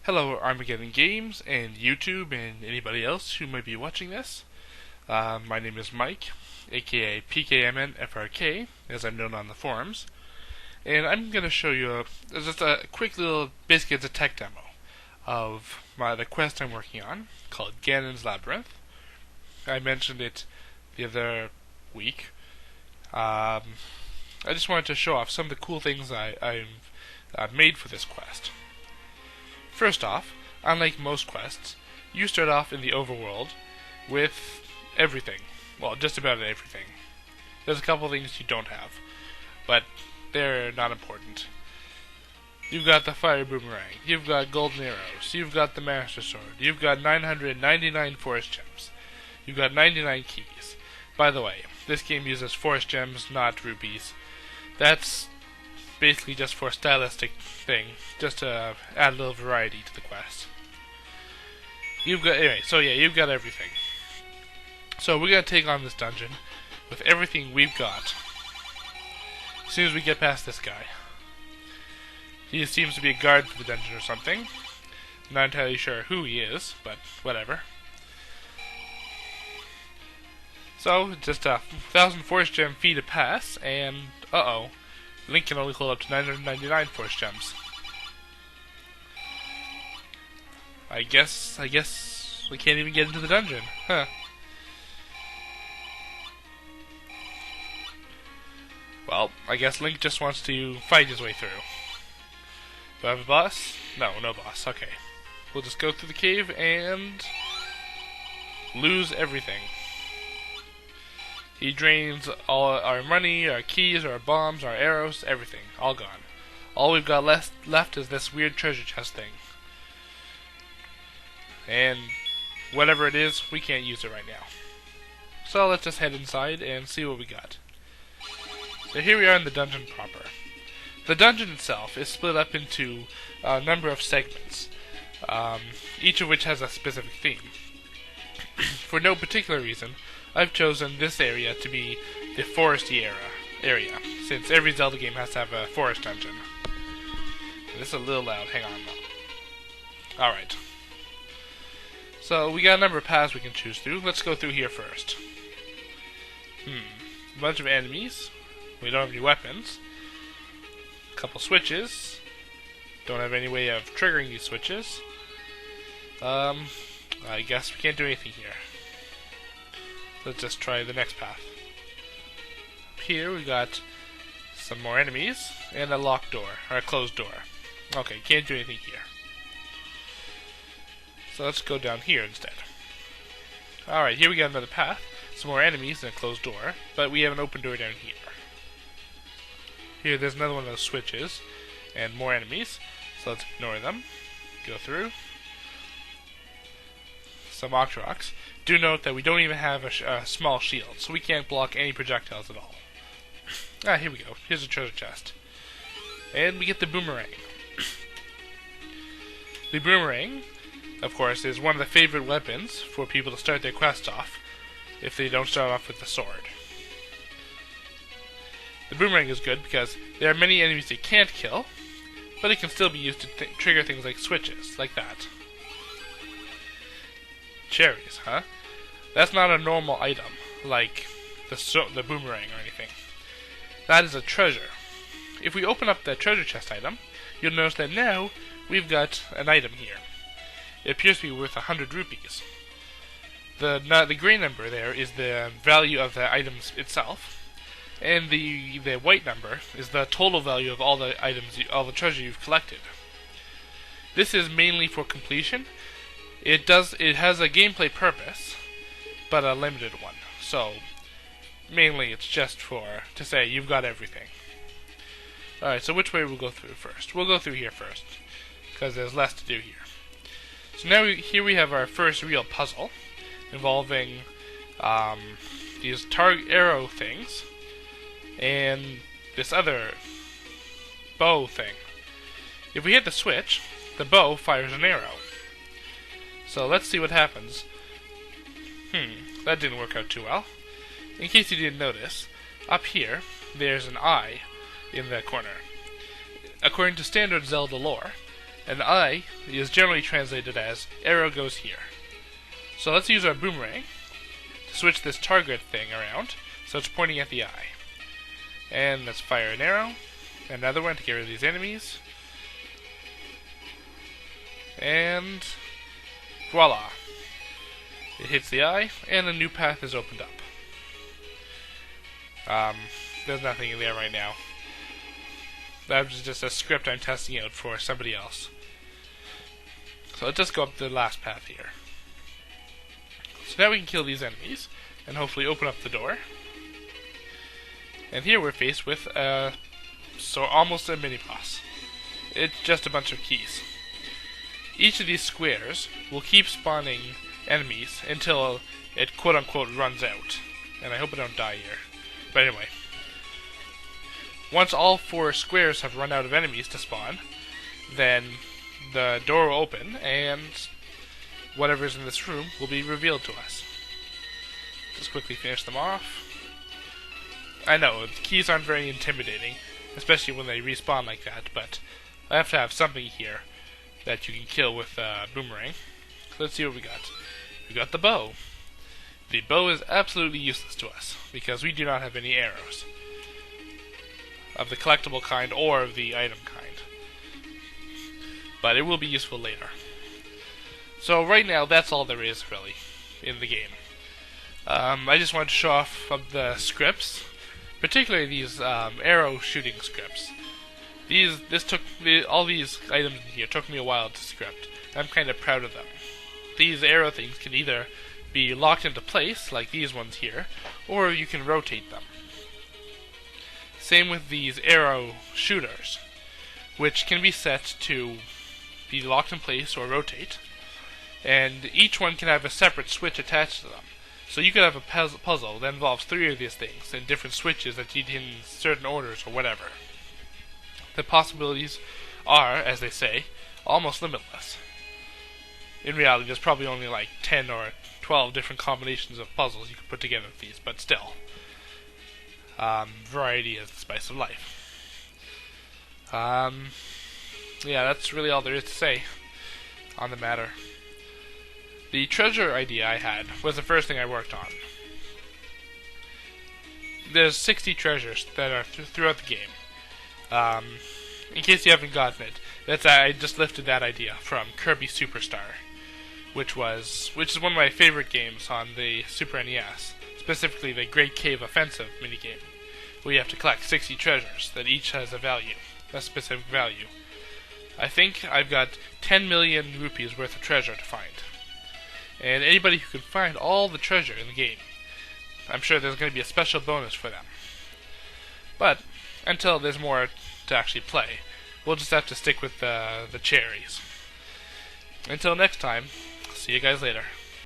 Hello, Armageddon Games and YouTube and anybody else who might be watching this. My name is Mike, aka PKMNFRK, as I'm known on the forums, and I'm going to show you just a quick little, basically it's a tech demo of the quest I'm working on, called Ganon's Labyrinth. I mentioned it the other week. I just wanted to show off some of the cool things I've made for this quest. First off, unlike most quests, you start off in the Overworld with everything. Well, just about everything. There's a couple things you don't have, but they're not important. You've got the fire boomerang, you've got golden arrows, you've got the master sword, you've got 999 forest gems, you've got 99 keys. By the way, this game uses forest gems, not rupees. That's basically just for a stylistic thing, just to add a little variety to the quest. You've got you've got everything. So we're gonna take on this dungeon with everything we've got. As soon as we get past this guy, he seems to be a guard for the dungeon or something. Not entirely sure who he is, but whatever. So just 1,000 forest gem fee to pass, and Link can only hold up to 999 force gems. I guess we can't even get into the dungeon. Huh. Well, I guess Link just wants to fight his way through. Do I have a boss? No boss. Okay. We'll just go through the cave and lose everything. He drains all our money, our keys, our bombs, our arrows, everything. All gone. All we've got left is this weird treasure chest thing. And whatever it is, we can't use it right now. So let's just head inside and see what we got. So here we are in the dungeon proper. The dungeon itself is split up into a number of segments, each of which has a specific theme. For no particular reason, I've chosen this area to be the foresty area, since every Zelda game has to have a forest dungeon. This is a little loud, hang on. Alright. So we got a number of paths we can choose through. Let's go through here first. A bunch of enemies. We don't have any weapons. A couple switches. Don't have any way of triggering these switches. I guess we can't do anything here. Let's just try the next path. Up here we got some more enemies and a locked door, or a closed door. Okay, can't do anything here. So let's go down here instead. Alright, here we got another path, some more enemies and a closed door, but we have an open door down here. Here there's another one of those switches, and more enemies, so let's ignore them. Go through. Some Octoroks. Do note that we don't even have a small shield, so we can't block any projectiles at all. Here we go. Here's a treasure chest. And we get the boomerang. The boomerang, of course, is one of the favorite weapons for people to start their quest off, if they don't start off with the sword. The boomerang is good because there are many enemies it can't kill, but it can still be used to trigger things like switches, like that. Cherries, huh? That's not a normal item, like the boomerang or anything. That is a treasure. If we open up that treasure chest item, you'll notice that now we've got an item here. It appears to be worth 100 rupees. The gray number there is the value of the items itself, and the white number is the total value of all the items, all the treasure you've collected. This is mainly for completion. It has a gameplay purpose, but a limited one. So mainly it's just to say you've got everything. Alright, so which way we'll go through first? We'll go through here first, because there's less to do here. So now here we have our first real puzzle, involving these arrow things, and this other bow thing. If we hit the switch, the bow fires an arrow. So let's see what happens. That didn't work out too well. In case you didn't notice, up here, there's an eye in the corner. According to standard Zelda lore, and eye is generally translated as arrow goes here. So let's use our boomerang to switch this target thing around so it's pointing at the eye. And let's fire an arrow, another one to get rid of these enemies. And voila! It hits the eye, and a new path is opened up. There's nothing in there right now. That was just a script I'm testing out for somebody else. So let's just go up the last path here. So now we can kill these enemies, and hopefully open up the door. And here we're faced with almost a mini-boss. It's just a bunch of keys. Each of these squares will keep spawning enemies until it quote-unquote runs out. And I hope I don't die here. But anyway. Once all 4 squares have run out of enemies to spawn, then the door will open and whatever's in this room will be revealed to us. Just quickly finish them off. I know, the keys aren't very intimidating, especially when they respawn like that, but I have to have something here that you can kill with boomerang. So let's see what we got. We got the bow. The bow is absolutely useless to us, because we do not have any arrows. Of the collectible kind or of the item kind. But it will be useful later. So right now, that's all there is, really, in the game. I just wanted to show off the scripts, particularly these arrow shooting scripts. All these items in here took me a while to script. I'm kind of proud of them. These arrow things can either be locked into place, like these ones here, or you can rotate them. Same with these arrow shooters, which can be set to be locked in place or rotate, and each one can have a separate switch attached to them. So you could have a puzzle that involves 3 of these things and different switches that need in certain orders or whatever. The possibilities are, as they say, almost limitless. In reality, there's probably only like 10 or 12 different combinations of puzzles you could put together with these, but still. Variety is the spice of life. Yeah, that's really all there is to say on the matter. The treasure idea I had was the first thing I worked on. There's 60 treasures that are throughout the game. In case you haven't gotten it, I just lifted that idea from Kirby Superstar, which is one of my favorite games on the Super NES. Specifically the Great Cave Offensive minigame, where you have to collect 60 treasures that each has a specific value. I think I've got 10 million rupees worth of treasure to find. And anybody who can find all the treasure in the game, I'm sure there's going to be a special bonus for them. But, until there's more to actually play, we'll just have to stick with the cherries. Until next time, see you guys later.